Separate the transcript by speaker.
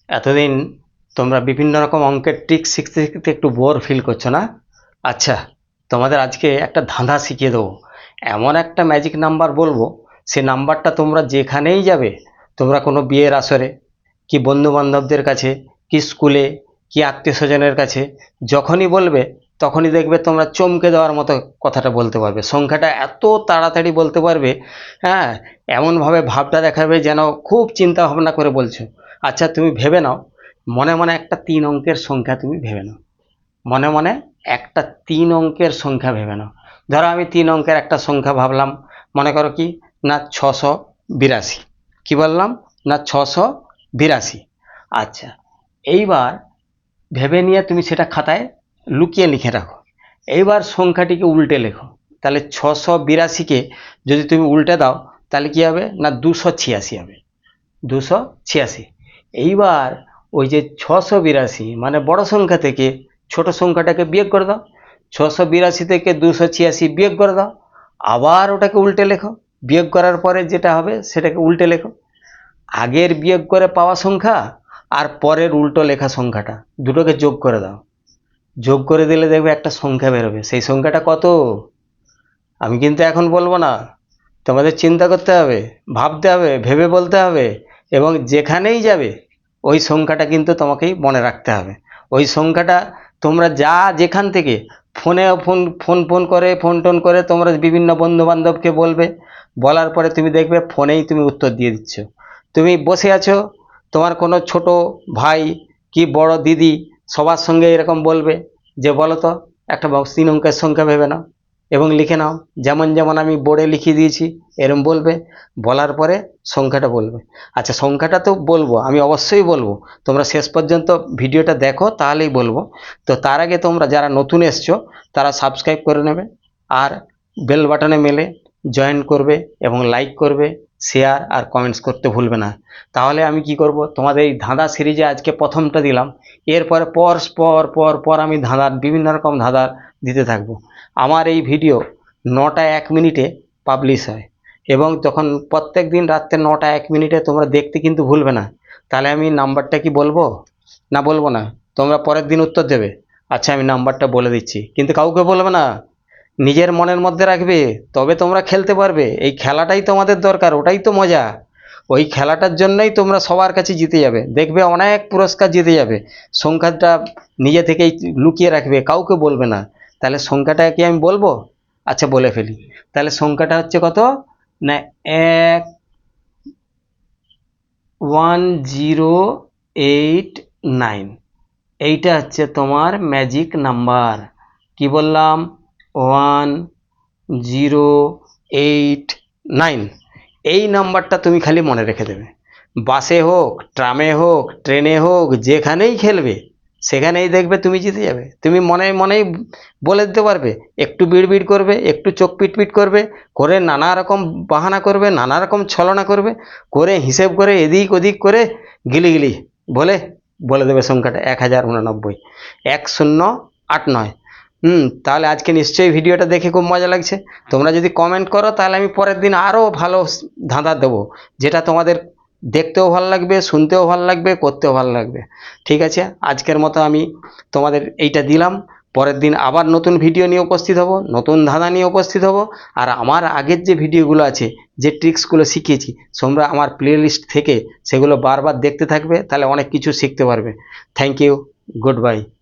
Speaker 1: এতদিন তোমরা বিভিন্ন রকম অঙ্কের ট্রিক শিখতে শিখতে একটু বোর ফিল করছো না? আচ্ছা, তোমাদের আজকে একটা ধাঁধা শিখিয়ে দেবো। এমন একটা ম্যাজিক নাম্বার বলবো, সে নাম্বারটা তোমরা যেখানেই যাবে, তোমরা কোনো বিয়ের আসরে, কি বন্ধু বান্ধবদের কাছে, কি স্কুলে, কি আত্মীয় স্বজনের কাছে, যখনই বলবে তখনই দেখবে তোমরা চমকে দেওয়ার মতো কথাটা বলতে পারবে। সংখ্যাটা এত তাড়াতাড়ি বলতে পারবে, হ্যাঁ, এমনভাবে ভাবটা দেখাবে যেন খুব চিন্তা ভাবনা করে বলছো। আচ্ছা, তুমি ভেবে নাও, মনে মনে একটা 3 অঙ্কের সংখ্যা তুমি ভেবে নাও। মনে মনে একটা 3 অঙ্কের সংখ্যা ভেবে নাও। ধরো আমি 3 অঙ্কের একটা সংখ্যা ভাবলাম, মনে করো কি না 682। কি বললাম? না 682। আচ্ছা, এইবার ভেবে নিয়ে তুমি সেটা খাতায় লুকিয়ে লিখে রাখো। এইবার সংখ্যাটিকে উল্টে লেখো। তাহলে 682কে যদি তুমি উল্টে দাও, তাহলে কি হবে না 286 হবে। 286। এইবার ওই যে 682 মানে বড় সংখ্যা থেকে ছোট সংখ্যাটাকে বিয়োগ করে দাও। 682 থেকে 286 বিয়োগ করে দাও। আবার ওটাকে উল্টে লেখো। বিয়োগ করার পরে যেটা হবে সেটাকে উল্টে লেখো। আগের বিয়োগ করে পাওয়া সংখ্যা আর পরের উল্টো লেখা সংখ্যাটা দুটোকে যোগ করে দাও। যোগ করে দিলে দেখবে একটা সংখ্যা বেরোবে। সেই সংখ্যাটা কত? আমি কিন্তু এখন বলবো না, তোমাদের চিন্তা করতে হবে, ভাবতে হবে, ভেবে বলতে হবে, এবং যেখানেই যাবে ওই সংখ্যাটা কিন্তু তোমাকেই মনে রাখতে হবে। ওই সংখ্যাটা তোমরা যা যেখান থেকে ফোনে ফোন ফোন ফোন করে ফোন টোন করে তোমরা বিভিন্ন বন্ধু বান্ধবকে বলবে। বলার পরে তুমি দেখবে ফোনেই তুমি উত্তর দিয়ে দিচ্ছ। তুমি বসে আছো, তোমার কোনো ছোট ভাই কি বড় দিদি সবার সঙ্গে এরকম বলবে যে বলো তো একটা 3 অঙ্কের সংখ্যা ভেবে নাও এবং লিখে নাও। যেমন যেমন আমি বোর্ডে লিখিয়ে দিয়েছি এরম বলবে। বলার পরে সংখ্যাটা বলবে। আচ্ছা, সংখ্যাটা তো বলবো, আমি অবশ্যই বলবো, তোমরা শেষ পর্যন্ত ভিডিওটা দেখো তাহলেই বলবো। তো তার আগে তোমরা যারা নতুন এসছো তারা সাবস্ক্রাইব করে নেবে, আর বেল বাটনে মেলে জয়েন করবে এবং লাইক করবে, শেয়ার আর কমেন্টস করতে ভুলবে না। তাহলে আমি কি করব, তোমাদের এই ধাঁধা সিরিজে আজকে প্রথমটা দিলাম, এরপরে পর পর পর পর আমি ধাঁধার বিভিন্ন রকম ধাঁধার দিতে থাকবো। আমার এই ভিডিও 9টা 1 মিনিটে পাবলিশ হয়, এবং তখন প্রত্যেক দিন রাত্রে 9টা 1 মিনিটে তোমরা দেখতে কিন্তু ভুলবে না। তাহলে আমি নাম্বারটা কি বলবো না বলবো না? তোমরা পরের দিন উত্তর দেবে। আচ্ছা, আমি নাম্বারটা বলে দিচ্ছি, কিন্তু কাউকে বলবে না, নিজের মনের মধ্যে রাখবে, তবে তোমরা খেলতে পারবে। এই খেলাটাই তোমাদের দরকার, ওটাই তো মজা। ওই খেলাটার জন্যই তোমরা সবার কাছে জিতে যাবে, দেখবে অনেক পুরস্কার জিতে যাবে। সংখ্যাটা নিজে থেকেই লুকিয়ে রাখবে, কাউকে বলবে না। তাহলে সংখ্যাটা কি আমি বলবো? আচ্ছা, বলে ফেলি। তাহলে সংখ্যাটা হচ্ছে কত না 1089। এইটা হচ্ছে তোমার ম্যাজিক নাম্বার। কি বললাম? 1089। এই নাম্বারটা তুমি খালি মনে রেখে দেবে। বাসে হোক, ট্রামে হোক, ট্রেনে হোক, যেখানেই খেলবে সেখানেই দেখবে তুমি জিতে যাবে। তুমি মনে মনেই বলে দিতে পারবে, একটু বিড়বিড় করবে, একটু চোখ পিটপিট করবে, করে নানা রকম বাহানা করবে, নানা রকম ছলনা করবে, করে হিসেব করে এদিক ওদিক করে গিলি বলে বলে দেবে সংখ্যাটা 1089, 1089। তাহলে আজকে নিশ্চয়ই ভিডিওটা দেখে খুব মজা লাগছে। তোমরা যদি কমেন্ট করো তাহলে আমি পরের দিন আরও ভালো ধাঁধা দেবো, যেটা তোমাদের দেখতেও ভালো লাগবে, শুনতেও ভালো লাগবে, করতেও ভালো লাগবে। ঠিক আছে, আজকের মতো আমি তোমাদের এইটা দিলাম। পরের দিন আবার নতুন ভিডিও নিয়ে উপস্থিত হব, নতুন ধাঁধা নিয়ে উপস্থিত হব। আর আমার আগের যে ভিডিওগুলো আছে, যে ট্রিক্সগুলো শিখিয়েছি, তোমরা আমার প্লেলিস্ট থেকে সেগুলো বারবার দেখতে থাকবে, তাহলে অনেক কিছু শিখতে পারবে। Thank you, good bye.